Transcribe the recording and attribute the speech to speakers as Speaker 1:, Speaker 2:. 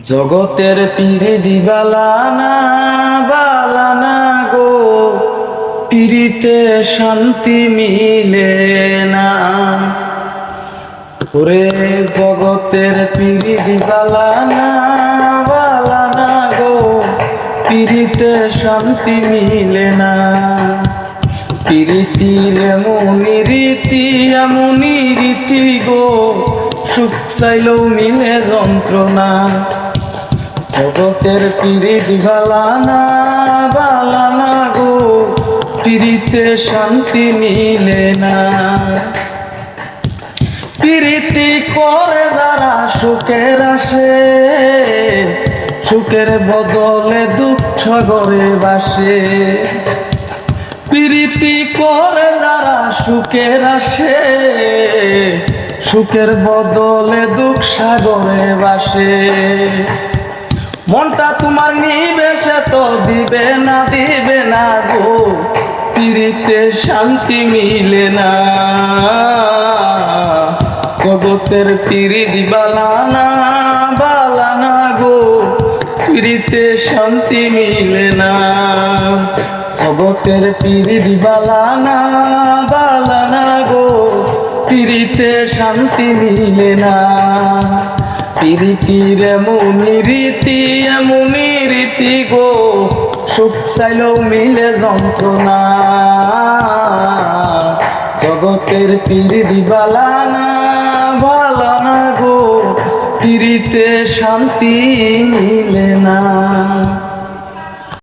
Speaker 1: জগতের পিরিদি বালানা বালানা গো, পিরিতে শান্তি মিলে না। ওরে জগতের পিরিদি বালানা বালানা গো, পিরিতে শান্তি মিলে না। পিরিতির এমনি রীতি গো, সুখ চাইলেও মিলে যন্ত্রণা। জগতের পিরিতি বালানা বালানা গো, পিরিতে শান্তি মিলে না। পিরিতি করে যারা সুখের আসে, সুখের বদলে দুঃখ সাগরে বাসে। পিরিতি করে যারা সুখের আসে, সুখের বদলে দুঃখ সাগরে বাসে। মনটা তোমার নিবে সে তো দিবে না গো, পিরিতে শান্তি মিলে না। জগতের পিরিতি বালানা বালানা গো, পিরিতে শান্তি মিলে না। জগতের পিরিতি বালানা বালানা গো, পিরিতে শান্তি মিলে না। পিরিতির এমনি রীতি গো, সুখ চাইলেও মিলে যন্ত্রণা। জগতের পিরিতি বালানা বালানা গো, পিরিতে শান্তি মিলে না।